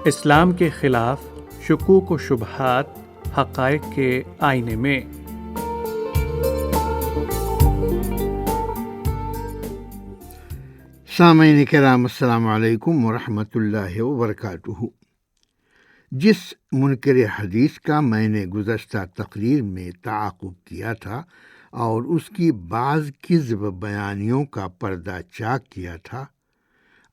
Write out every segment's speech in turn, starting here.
اسلام کے خلاف شکوک و شبہات حقائق کے آئینے میں۔ سامعین کرام، السلام علیکم ورحمۃ اللہ وبرکاتہ۔ جس منکر حدیث کا میں نے گزشتہ تقریر میں تعاقب کیا تھا اور اس کی بعض کذب بیانیوں کا پردہ چاک کیا تھا،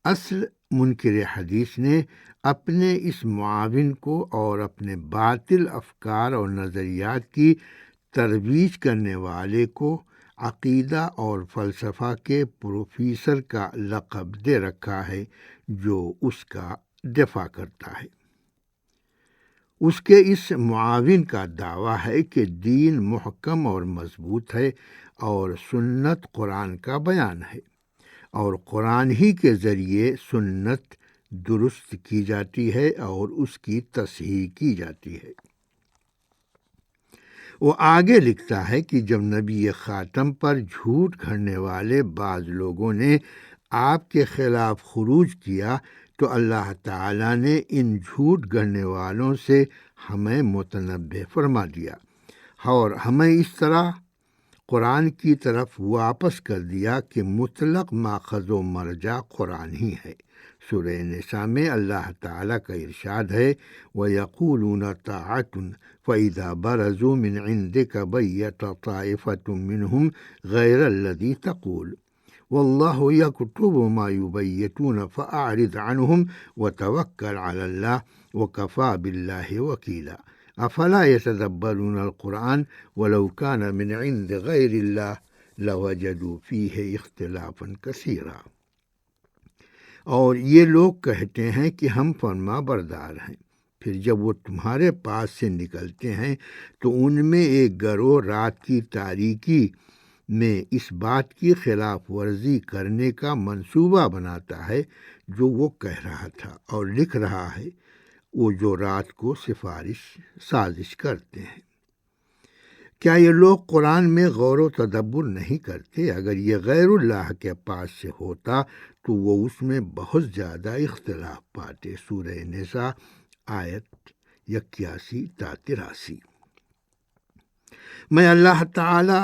اصل منکر حدیث نے اپنے اس معاون کو اور اپنے باطل افکار اور نظریات کی ترویج کرنے والے کو عقیدہ اور فلسفہ کے پروفیسر کا لقب دے رکھا ہے، جو اس کا دفاع کرتا ہے۔ اس کے اس معاون کا دعویٰ ہے کہ دین محکم اور مضبوط ہے اور سنت قرآن کا بیان ہے، اور قرآن ہی کے ذریعے سنت درست کی جاتی ہے اور اس کی تصحیح کی جاتی ہے۔ وہ آگے لکھتا ہے کہ جب نبی خاتم پر جھوٹ گھڑنے والے بعض لوگوں نے آپ کے خلاف خروج کیا تو اللہ تعالیٰ نے ان جھوٹ گھڑنے والوں سے ہمیں متنبہ فرما دیا اور ہمیں اس طرح قرآن کی طرف واپس کر دیا کہ مطلق ماخذ و مرجع قرآن ہی ہے۔ سورہ نساء میں اللہ تعالیٰ کا ارشاد ہے، وَيَقُولُونَ طَاعَةٌ فَإِذَا بَرَزُوا مِنْ عِنْدِكَ بَيَّتَ طَائِفَةٌ مِّنْهُمْ غَيْرَ الَّذِي تَقُولُ وَاللَّهُ يَكْتُبُ مَا يُبَيِّتُونَ فَأَعْرِضْ عَنْهُمْ وَتَوَكَّلْ عَلَى اللَّهِ وَكَفَى بِاللَّهِ وَكِيلًا أَفَلَا يَتَدَبَّرُونَ الْقُرْآنَ وَلَوْ كَانَ مِنْ عِنْدِ غَيْرِ اللَّهِ لَوَجَدُوا فِيهِ اخْتِلَافًا كَثِيرًا۔ اور یہ لوگ کہتے ہیں کہ ہم فرما بردار ہیں، پھر جب وہ تمہارے پاس سے نکلتے ہیں تو ان میں ایک گروہ رات کی تاریکی میں اس بات کی خلاف ورزی کرنے کا منصوبہ بناتا ہے جو وہ کہہ رہا تھا اور لکھ رہا ہے، وہ جو رات کو سازش کرتے ہیں۔ کیا یہ لوگ قرآن میں غور و تدبر نہیں کرتے؟ اگر یہ غیر اللہ کے پاس سے ہوتا تو وہ اس میں بہت زیادہ اختلاف پاتے۔ سورہ نساء آیت 81 تا 83۔ میں اللہ تعالی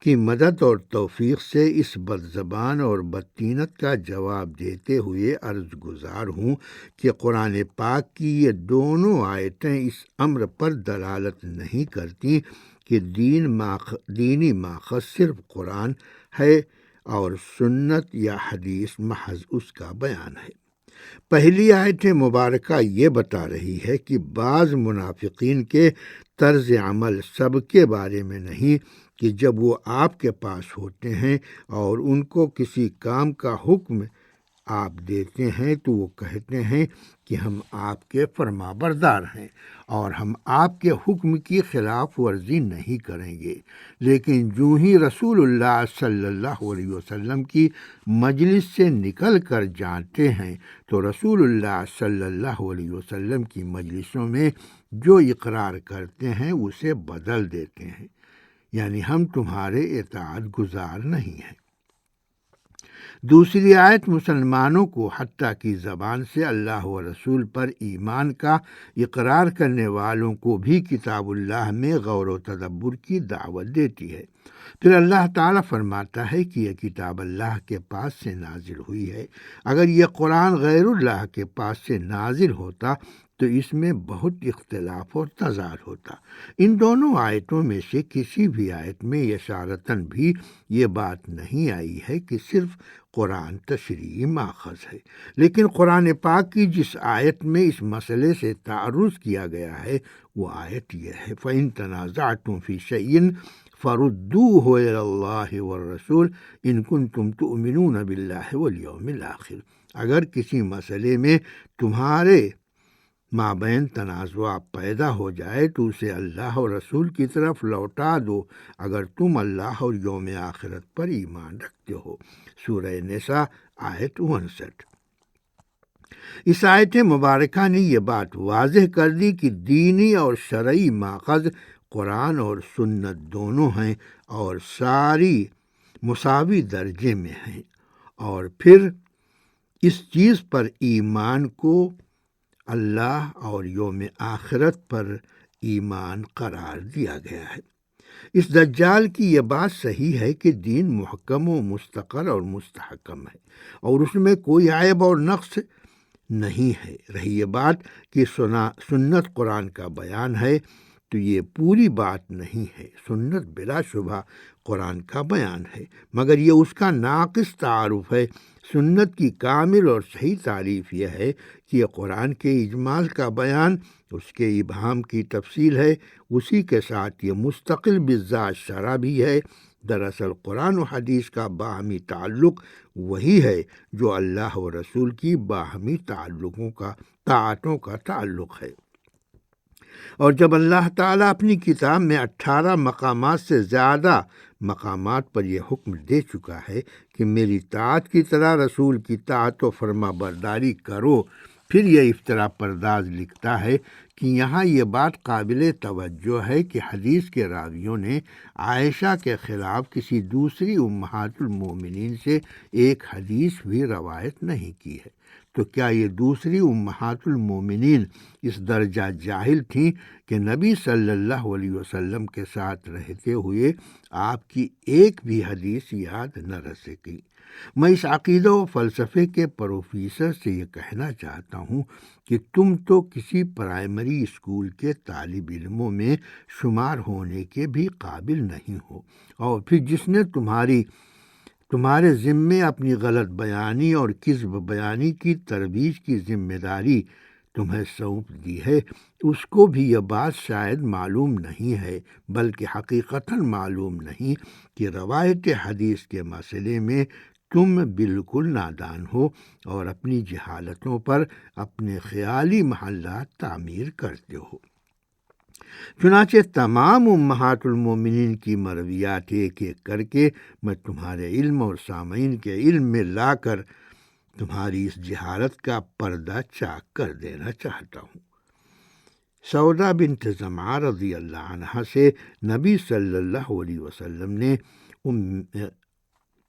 کی مدد اور توفیق سے اس بد زبان اور بدطینت کا جواب دیتے ہوئے عرض گزار ہوں کہ قرآن پاک کی یہ دونوں آیتیں اس امر پر دلالت نہیں کرتی کہ دینی ماخذ صرف قرآن ہے اور سنت یا حدیث محض اس کا بیان ہے۔ پہلی آیت مبارکہ یہ بتا رہی ہے کہ بعض منافقین کے طرز عمل سب کے بارے میں نہیں کہ جب وہ آپ کے پاس ہوتے ہیں اور ان کو کسی کام کا حکم آپ دیتے ہیں تو وہ کہتے ہیں کہ ہم آپ کے فرما بردار ہیں اور ہم آپ کے حکم کی خلاف ورزی نہیں کریں گے، لیکن جو ہی رسول اللہ صلی اللہ علیہ وسلم کی مجلس سے نکل کر جاتے ہیں تو رسول اللہ صلی اللہ علیہ وسلم کی مجلسوں میں جو اقرار کرتے ہیں اسے بدل دیتے ہیں، یعنی ہم تمہارے اطاعت گزار نہیں ہیں۔ دوسری آیت مسلمانوں کو حتیٰ کی زبان سے اللہ و رسول پر ایمان کا اقرار کرنے والوں کو بھی کتاب اللہ میں غور و تدبر کی دعوت دیتی ہے۔ پھر اللہ تعالیٰ فرماتا ہے کہ یہ کتاب اللہ کے پاس سے نازل ہوئی ہے۔ اگر یہ قرآن غیر اللہ کے پاس سے نازل ہوتا تو اس میں بہت اختلاف اور تضاد ہوتا۔ ان دونوں آیتوں میں سے کسی بھی آیت میں اشارتاً بھی یہ بات نہیں آئی ہے کہ صرف قرآن تشریعی ماخذ ہے، لیکن قرآن پاک کی جس آیت میں اس مسئلے سے تعرض کیا گیا ہے وہ آیت یہ ہے، فَإِن تَنَازَعْتُمْ فِي شَيْءٍ فَرُدُّوهُ إِلَى اللَّهِ وَالرَّسُولِ إِن كُنتُمْ تُؤْمِنُونَ بِاللَّهِ وَالْيَوْمِ الْآخِرِ۔ اگر کسی مسئلے میں تمہارے مابین تنازع پیدا ہو جائے تو اسے اللہ اور رسول کی طرف لوٹا دو اگر تم اللہ اور یوم آخرت پر ایمان رکھتے ہو۔ سورہ نساء آیت 59۔ اس آیت مبارکہ نے یہ بات واضح کر دی کہ دینی اور شرعی ماخذ قرآن اور سنت دونوں ہیں اور ساری مساوی درجے میں ہیں، اور پھر اس چیز پر ایمان کو اللہ اور یوم آخرت پر ایمان قرار دیا گیا ہے۔ اس دجال کی یہ بات صحیح ہے کہ دین محکم و مستقر اور مستحکم ہے اور اس میں کوئی عیب اور نقص نہیں ہے۔ رہی یہ بات کہ سنت قرآن کا بیان ہے تو یہ پوری بات نہیں ہے۔ سنت بلا شبہ قرآن کا بیان ہے، مگر یہ اس کا ناقص تعارف ہے۔ سنت کی کامل اور صحیح تعریف یہ ہے کہ یہ قرآن کے اجمال کا بیان، اس کے ابہام کی تفصیل ہے، اسی کے ساتھ یہ مستقل بذات شرح بھی ہے۔ دراصل قرآن و حدیث کا باہمی تعلق وہی ہے جو اللہ و رسول کی باہمی طاعتوں کا تعلق ہے۔ اور جب اللہ تعالیٰ اپنی کتاب میں 18 مقامات سے زیادہ مقامات پر یہ حکم دے چکا ہے کہ میری طاعت کی طرح رسول کی طاعت و فرما برداری کرو، پھر یہ افتراء پرداز لکھتا ہے کہ یہاں یہ بات قابل توجہ ہے کہ حدیث کے راویوں نے عائشہ کے خلاف کسی دوسری امہات المومنین سے ایک حدیث بھی روایت نہیں کی ہے۔ تو کیا یہ دوسری امہات المومنین اس درجہ جاہل تھیں کہ نبی صلی اللہ علیہ وسلم کے ساتھ رہتے ہوئے آپ کی ایک بھی حدیث یاد نہ رہ سکی؟ میں اس عقیدہ و فلسفے کے پروفیسر سے یہ کہنا چاہتا ہوں کہ تم تو کسی پرائمری اسکول کے طالب علموں میں شمار ہونے کے بھی قابل نہیں ہو، اور پھر جس نے تمہارے ذمے اپنی غلط بیانی اور کذب بیانی کی ترویج کی ذمہ داری تمہیں سونپ دی ہے، اس کو بھی یہ بات شاید معلوم نہیں ہے، بلکہ حقیقتاً معلوم نہیں کہ روایت حدیث کے مسئلے میں تم بالکل نادان ہو اور اپنی جہالتوں پر اپنے خیالی محلات تعمیر کرتے ہو۔ چنانچہ تمام امہات المومنین کی مرویات ایک ایک کر کے میں تمہارے علم اور سامعین کے علم میں لا کر تمہاری اس جہالت کا پردہ چاک کر دینا چاہتا ہوں۔ سودا بنت زمعہ رضی اللہ عنہا سے نبی صلی اللہ علیہ وسلم نے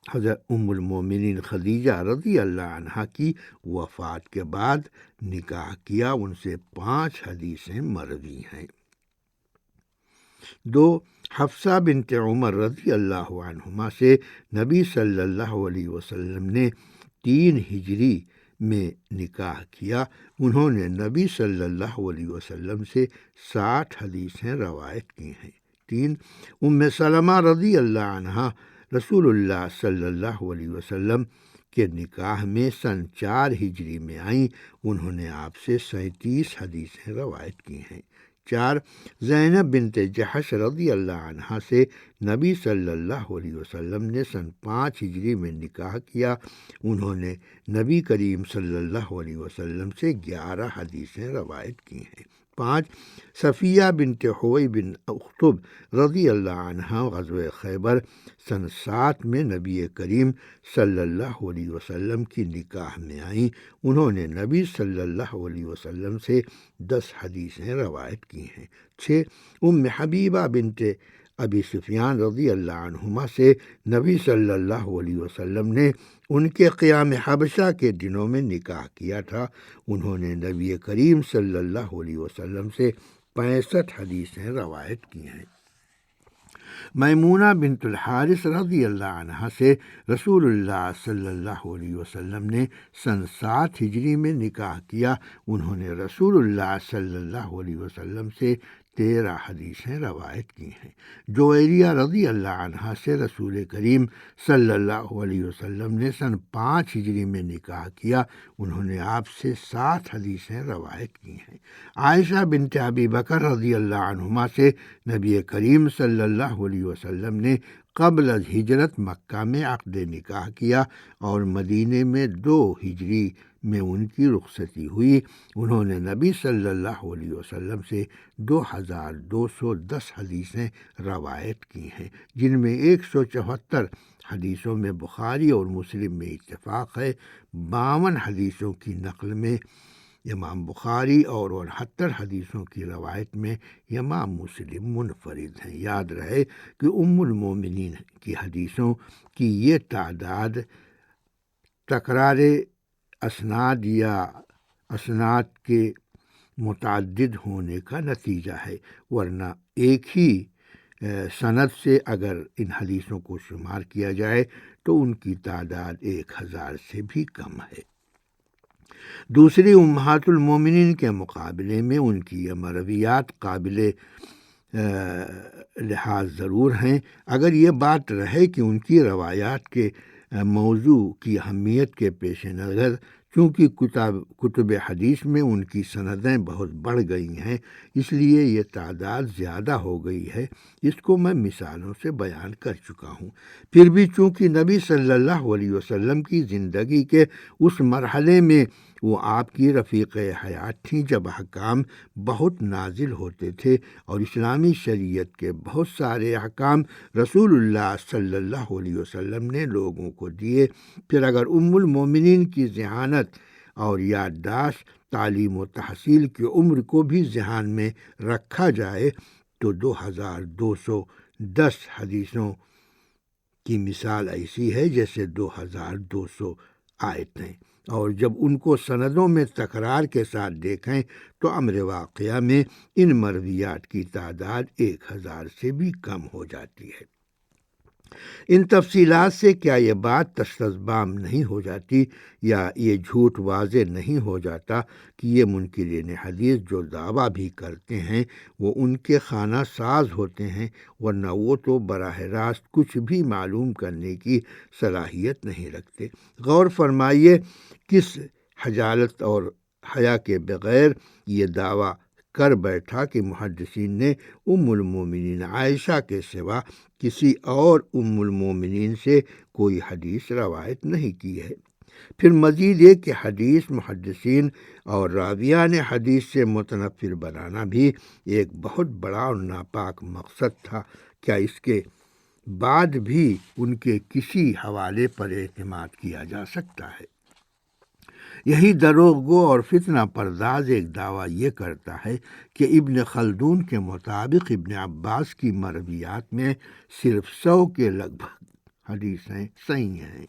حضرت ام المومنین خدیجہ رضی اللہ عنہا کی وفات کے بعد نکاح کیا۔ ان سے 5 حدیثیں مروی ہیں۔ 2 حفصہ بنت عمر رضی اللہ عنہما سے نبی صلی اللہ علیہ وسلم نے 3 ہجری میں نکاح کیا۔ انہوں نے نبی صلی اللہ علیہ وسلم سے 60 حدیثیں روایت کی ہیں۔ 3 ام سلمہ رضی اللہ عنہا رسول اللہ صلی اللہ علیہ وسلم کے نکاح میں سن 4 ہجری میں آئیں۔ انہوں نے آپ سے 37 حدیثیں روایت کی ہیں۔ 4 زینب بنت جحش رضی اللہ عنہا سے نبی صلی اللہ علیہ وسلم نے سن 5 ہجری میں نکاح کیا۔ انہوں نے نبی کریم صلی اللہ علیہ وسلم سے 11 حدیثیں روایت کی ہیں۔ 5 صفیہ بنت حوی بن اخطب رضی اللہ عنہا غزوہ خیبر سن 7 میں نبی کریم صلی اللہ علیہ وسلم کی نکاح میں آئیں۔ انہوں نے نبی صلی اللہ علیہ وسلم سے 10 حدیثیں روایت کی ہیں۔ 6 ام حبیبہ بنت ابی سفیان رضی اللہ عنہما سے نبی صلی اللہ علیہ وسلم نے ان کے قیام حبشہ کے دنوں میں نکاح کیا تھا۔ انہوں نے نبی کریم صلی اللہ علیہ وسلم سے 65 حدیثیں روایت کی ہیں۔ میمونہ بنت الحارث رضی اللہ عنہا سے رسول اللہ صلی اللہ علیہ وسلم نے سن 7 ہجری میں نکاح کیا۔ انہوں نے رسول اللہ صلی اللہ علیہ وسلم سے 13 حدیثیں روایت کی ہیں۔ جویریہ رضی اللہ عنہا سے رسول کریم صلی اللہ علیہ وسلم نے سن 5 ہجری میں نکاح کیا۔ انہوں نے آپ سے 7 حدیثیں روایت کی ہیں۔ عائشہ بنت ابی بکر رضی اللہ عنہما سے نبی کریم صلی اللہ علیہ وسلم نے قبل از ہجرت مکہ میں عقد نکاح کیا اور مدینے میں 2 ہجری میں ان کی رخصتی ہوئی۔ انہوں نے نبی صلی اللہ علیہ وسلم سے 2210 حدیثیں روایت کی ہیں، جن میں 174 حدیثوں میں بخاری اور مسلم میں اتفاق ہے۔ 52 حدیثوں کی نقل میں امام بخاری اور 69 حدیثوں کی روایت میں امام مسلم منفرد ہیں۔ یاد رہے کہ ام المومنین کی حدیثوں کی یہ تعداد تکرار اسناد یا اسناد کے متعدد ہونے کا نتیجہ ہے، ورنہ ایک ہی سند سے اگر ان حدیثوں کو شمار کیا جائے تو ان کی تعداد 1000 سے بھی کم ہے۔ دوسری امہات المومنین کے مقابلے میں ان کی یہ مرویات قابل لحاظ ضرور ہیں، اگر یہ بات رہے کہ ان کی روایات کے موضوع کی اہمیت کے پیش نظر چونکہ کتب حدیث میں ان کی سندیں بہت بڑھ گئی ہیں، اس لیے یہ تعداد زیادہ ہو گئی ہے۔ اس کو میں مثالوں سے بیان کر چکا ہوں۔ پھر بھی چونکہ نبی صلی اللہ علیہ وسلم کی زندگی کے اس مرحلے میں وہ آپ کی رفیق حیات تھیں جب احکام بہت نازل ہوتے تھے اور اسلامی شریعت کے بہت سارے احکام رسول اللہ صلی اللہ علیہ وسلم نے لوگوں کو دیے، پھر اگر ام المومنین کی ذہانت اور یادداشت، تعلیم و تحصیل کی عمر کو بھی ذہن میں رکھا جائے تو 2210 حدیثوں کی مثال ایسی ہے جیسے 2200 آیتیں، اور جب ان کو سندوں میں تکرار کے ساتھ دیکھیں تو امر واقعہ میں ان مرویات کی تعداد 1000 سے بھی کم ہو جاتی ہے۔ ان تفصیلات سے کیا یہ بات تشتزبام نہیں ہو جاتی یا یہ جھوٹ واضح نہیں ہو جاتا کہ یہ منکرین حدیث جو دعویٰ بھی کرتے ہیں وہ ان کے خانہ ساز ہوتے ہیں، ورنہ وہ تو براہ راست کچھ بھی معلوم کرنے کی صلاحیت نہیں رکھتے۔ غور فرمائیے کس حجالت اور حیا کے بغیر یہ دعویٰ کر بیٹھا کہ محدثین نے ام المومنین عائشہ کے سوا کسی اور ام المومنین سے کوئی حدیث روایت نہیں کی ہے۔ پھر مزید یہ کہ حدیث محدثین اور راویان حدیث سے متنفر بنانا بھی ایک بہت بڑا اور ناپاک مقصد تھا۔ کیا اس کے بعد بھی ان کے کسی حوالے پر اعتماد کیا جا سکتا ہے؟ یہی دروغ گو اور فتنہ پرداز ایک دعویٰ یہ کرتا ہے کہ ابن خلدون کے مطابق ابن عباس کی مرویات میں صرف 100 کے لگ بھگ حدیثیں صحیح ہیں۔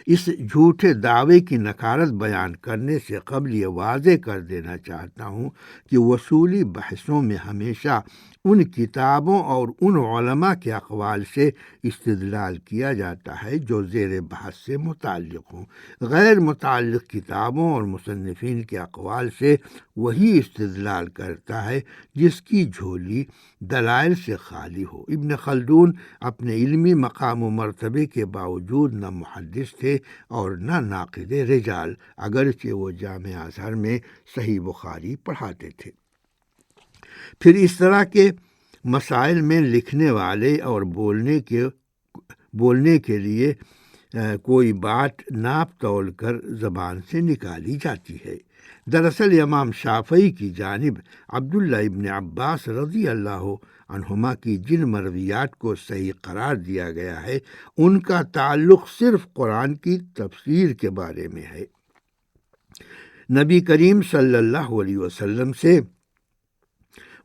اس جھوٹے دعوے کی نکارت بیان کرنے سے قبل یہ واضح کر دینا چاہتا ہوں کہ وصولی بحثوں میں ہمیشہ ان کتابوں اور ان علماء کے اقوال سے استدلال کیا جاتا ہے جو زیر بحث سے متعلق ہوں۔ غیر متعلق کتابوں اور مصنفین کے اقوال سے وہی استدلال کرتا ہے جس کی جھولی دلائل سے خالی ہو۔ ابن خلدون اپنے علمی مقام و مرتبے کے باوجود نہ محدث تھے اور نہ ناقد رجال، اگرچہ وہ جامع ازہر میں صحیح بخاری پڑھاتے تھے۔ پھر اس طرح کے مسائل میں لکھنے والے اور بولنے کے لیے کوئی بات ناپ تول کر زبان سے نکالی جاتی ہے۔ دراصل امام شافعی کی جانب عبداللہ ابن عباس رضی اللہ عنہما کی جن مرویات کو صحیح قرار دیا گیا ہے ان کا تعلق صرف قرآن کی تفسیر کے بارے میں ہے۔ نبی کریم صلی اللہ علیہ وسلم سے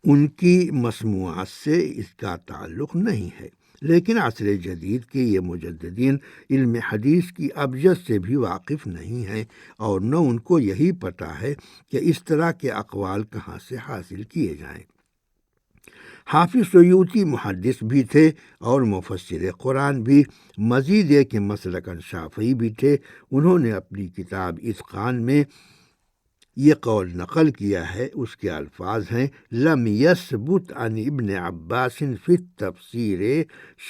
ان کی مسموعات سے اس کا تعلق نہیں ہے، لیکن عصر جدید کے یہ مجددین علم حدیث کی ابجد سے بھی واقف نہیں ہیں اور نہ ان کو یہی پتہ ہے کہ اس طرح کے اقوال کہاں سے حاصل کیے جائیں۔ حافظ سیوطی محدث بھی تھے اور مفسر قرآن بھی، مزید یہ کہ مسلکاً شافعی بھی تھے۔ انہوں نے اپنی کتاب اتقان میں یہ قول نقل کیا ہے، اس کے الفاظ ہیں: لم یثبت عن ابن عباس فی التفسیر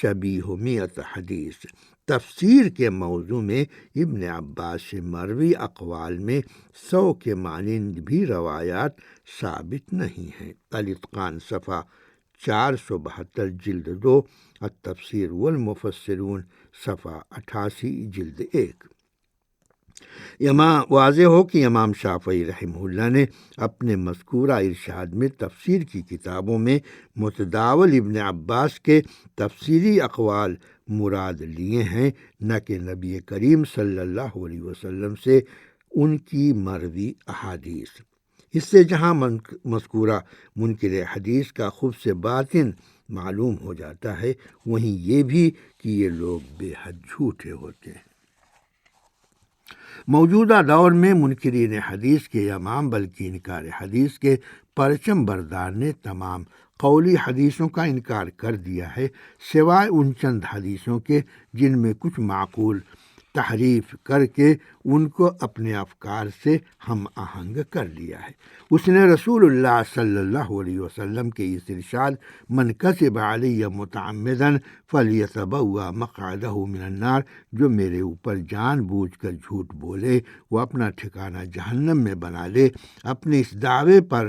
شبیہ مئۃ حدیث۔ تفسیر کے موضوع میں ابن عباس سے مروی اقوال میں 100 کے مانند بھی روایات ثابت نہیں ہیں۔ الاتقان صفحہ 472 جلد 2، التفسیر والمفسرون صفحہ 88 جلد 1۔ واضح ہو کہ امام شافعی رحمہ اللہ نے اپنے مذکورہ ارشاد میں تفسیر کی کتابوں میں متداول ابن عباس کے تفسیری اقوال مراد لیے ہیں، نہ کہ نبی کریم صلی اللہ علیہ وسلم سے ان کی مروی احادیث۔ اس سے جہاں مذکورہ منکر حدیث کا خبث باطن معلوم ہو جاتا ہے، وہیں یہ بھی کہ یہ لوگ بے حد جھوٹے ہوتے ہیں۔ موجودہ دور میں منکرین حدیث کے امام بلکہ انکار حدیث کے پرچم بردار نے تمام قولی حدیثوں کا انکار کر دیا ہے، سوائے ان چند حدیثوں کے جن میں کچھ معقول تحریف کر کے ان کو اپنے افکار سے ہم آہنگ کر لیا ہے۔ اس نے رسول اللہ صلی اللہ علیہ وسلم کے اس ارشاد من کذب علی متعمدا فلیتبوأ مقعدہ من النار، جو میرے اوپر جان بوجھ کر جھوٹ بولے وہ اپنا ٹھکانہ جہنم میں بنا لے، اپنے اس دعوے پر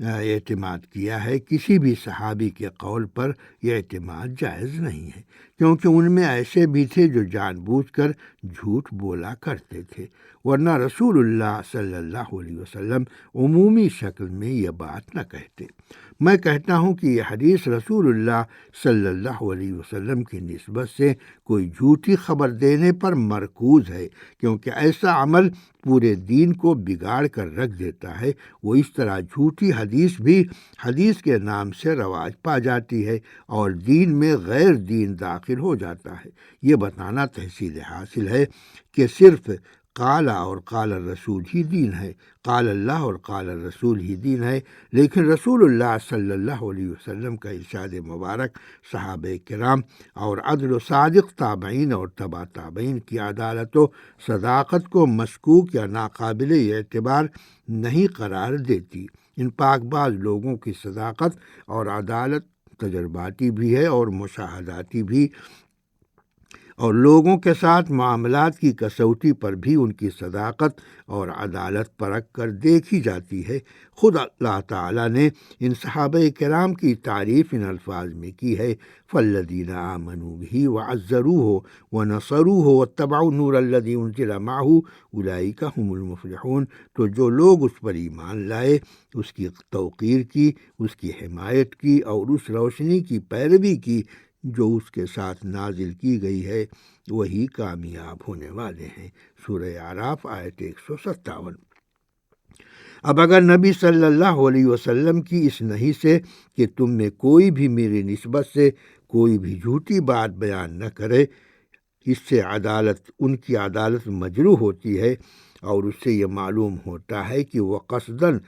اعتماد کیا ہے۔ کسی بھی صحابی کے قول پر یہ اعتماد جائز نہیں ہے، کیونکہ ان میں ایسے بھی تھے جو جان بوجھ کر جھوٹ بولا کرتے تھے، ورنہ رسول اللہ صلی اللہ علیہ وسلم عمومی شکل میں یہ بات نہ کہتے۔ میں کہتا ہوں کہ یہ حدیث رسول اللہ صلی اللہ علیہ وسلم کی نسبت سے کوئی جھوٹی خبر دینے پر مرکوز ہے، کیونکہ ایسا عمل پورے دین کو بگاڑ کر رکھ دیتا ہے۔ وہ اس طرح جھوٹی حدیث بھی حدیث کے نام سے رواج پا جاتی ہے اور دین میں غیر دین داخل ہو جاتا ہے۔ یہ بتانا تحصیل حاصل ہے کہ صرف قال اور قال الرسول ہی دین ہے، قال اللہ اور قال الرسول ہی دین ہے، لیکن رسول اللہ صلی اللہ علیہ وسلم کا ارشاد مبارک، صحابہ کرام اور عدل و صادق تابعین اور تبع تابعین کی عدالت و صداقت کو مشکوک یا ناقابل اعتبار نہیں قرار دیتی۔ ان پاک باز لوگوں کی صداقت اور عدالت تجرباتی بھی ہے اور مشاہداتی بھی، اور لوگوں کے ساتھ معاملات کی کسوٹی پر بھی ان کی صداقت اور عدالت پرکھ کر دیکھی جاتی ہے۔ خود اللہ تعالیٰ نے ان صحابہ کرام کی تعریف ان الفاظ میں کی ہے، فالذین آمنوا بہ وعزروہ ونصروہ واتبعوا النور الذی انزل معہ اولئک هم المفلحون۔ تو جو لوگ اس پر ایمان لائے، اس کی توقیر کی، اس کی حمایت کی اور اس روشنی کی پیروی کی جو اس کے ساتھ نازل کی گئی ہے، وہی کامیاب ہونے والے ہیں۔ سورہ اعراف آیت 157۔ اب اگر نبی صلی اللہ علیہ وسلم کی اس نہی سے کہ تم میں کوئی بھی میری نسبت سے کوئی بھی جھوٹی بات بیان نہ کرے، اس سے ان کی عدالت مجروح ہوتی ہے، اور اس سے یہ معلوم ہوتا ہے کہ وہ قصداً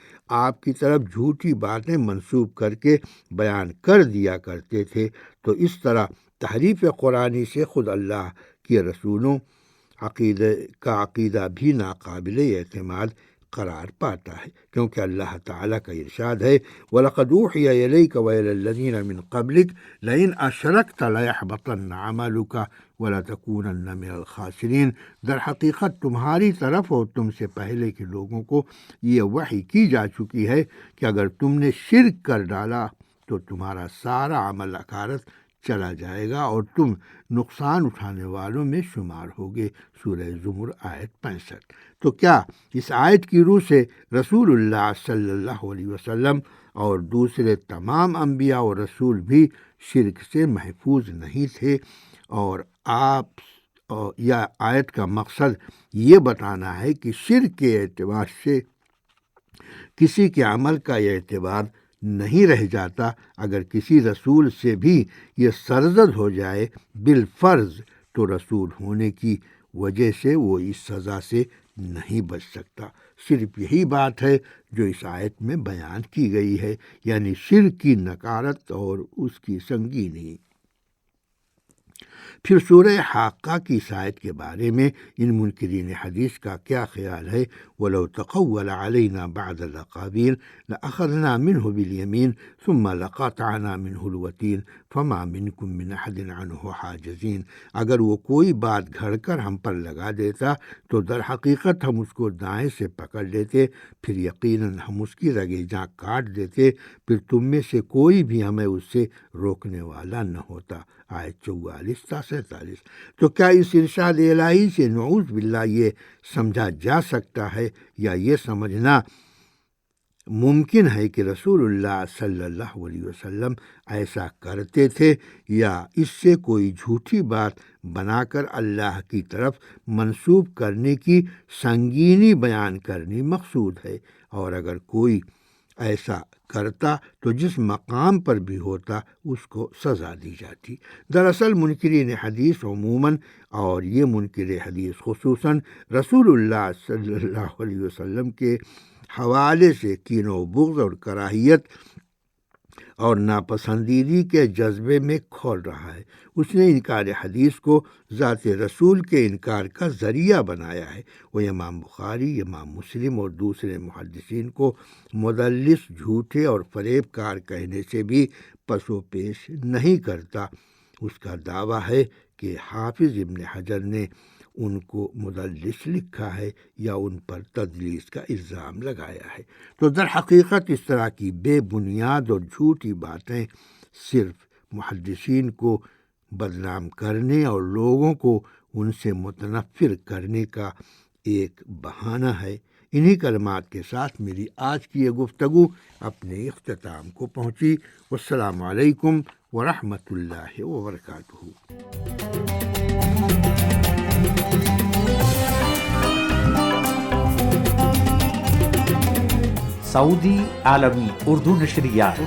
آپ کی طرف جھوٹی باتیں منسوب کر کے بیان کر دیا کرتے تھے، تو اس طرح تحریف قرآنی سے خود اللہ کے رسولوں کا عقیدہ بھی ناقابل اعتماد قرار پاتا ہے، کیونکہ اللہ تعالیٰ کا ارشاد ہے وَلَقَدْ أُوحِيَ إِلَيْكَ وَإِلَى الَّذِينَ مِن قَبْلِكَ لَئِنْ أَشْرَكْتَ لَيَحْبَطَنَّ عَمَلُكَ وَلَتَكُونَنَّ مِنَ الْخَاسِرِينَ۔ در حقیقت تمہاری طرف اور تم سے پہلے کے لوگوں کو یہ وحی کی جا چکی ہے کہ اگر تم نے شرک کر ڈالا تو تمہارا سارا عمل اکارت چلا جائے گا اور تم نقصان اٹھانے والوں میں شمار ہوگے۔ سورہ زمر آیت 65۔ تو کیا اس آیت کی روح سے رسول اللہ صلی اللہ علیہ وسلم اور دوسرے تمام انبیاء اور رسول بھی شرک سے محفوظ نہیں تھے؟ اور یا آیت کا مقصد یہ بتانا ہے کہ شرک کے اعتبار سے کسی کے عمل کا یہ اعتبار نہیں رہ جاتا؟ اگر کسی رسول سے بھی یہ سرزد ہو جائے بالفرض، تو رسول ہونے کی وجہ سے وہ اس سزا سے نہیں بچ سکتا۔ صرف یہی بات ہے جو اس آیت میں بیان کی گئی ہے، یعنی شرک کی نکارت اور اس کی سنگینی۔ پھر سورہ حاقہ کی اس آیت کے بارے میں ان منکرین حدیث کا کیا خیال ہے؟ وَلَوْ تَقَوَّلَ عَلَيْنَا بَعْضَ الْأَقَاوِيلِ لَأَخَذْنَا مِنْهُ بِالْيَمِينِ ثُمَّ لَقَطَعْنَا مِنْهُ الْوَتِينَ فَمَا مِنْكُمْ مِنْ أَحَدٍ عَنْهُ حَاجِزِينَ۔ اگر وہ کوئی بات گھڑ کر ہم پر لگا دیتا تو در حقیقت ہم اس کو دائیں سے پکڑ لیتے، پھر یقیناً ہم اس کی رگیں جاں کاٹ دیتے، پھر تم میں سے کوئی بھی ہمیں اس سے روکنے والا نہ ہوتا۔ آیت 44 تا 47۔ تو کیا اس ارشاد الہی سے نعوذ باللہ یہ سمجھا جا سکتا ہے یا یہ سمجھنا ممکن ہے کہ رسول اللہ صلی اللہ علیہ وسلم ایسا کرتے تھے، یا اس سے کوئی جھوٹی بات بنا کر اللہ کی طرف منسوب کرنے کی سنگینی بیان کرنی مقصود ہے؟ اور اگر کوئی ایسا کرتا تو جس مقام پر بھی ہوتا اس کو سزا دی جاتی۔ دراصل منکرین حدیث عموماً اور یہ منکر حدیث خصوصاً رسول اللہ صلی اللہ علیہ وسلم کے حوالے سے کین و بغض اور کراہیت اور ناپسندیدگی کے جذبے میں کھول رہا ہے۔ اس نے انکار حدیث کو ذات رسول کے انکار کا ذریعہ بنایا ہے۔ وہ امام بخاری، امام مسلم اور دوسرے محدثین کو مدلس، جھوٹے اور فریب کار کہنے سے بھی پس و پیش نہیں کرتا۔ اس کا دعویٰ ہے کہ حافظ ابن حجر نے ان کو مدلس لکھا ہے یا ان پر تدلیس کا الزام لگایا ہے۔ تو در حقیقت اس طرح کی بے بنیاد اور جھوٹی باتیں صرف محدثین کو بدنام کرنے اور لوگوں کو ان سے متنفر کرنے کا ایک بہانہ ہے۔ انہی کلمات کے ساتھ میری آج کی یہ گفتگو اپنے اختتام کو پہنچی۔ والسلام علیکم ورحمۃ اللہ وبرکاتہ۔ سعودی عالمی اردو نشریات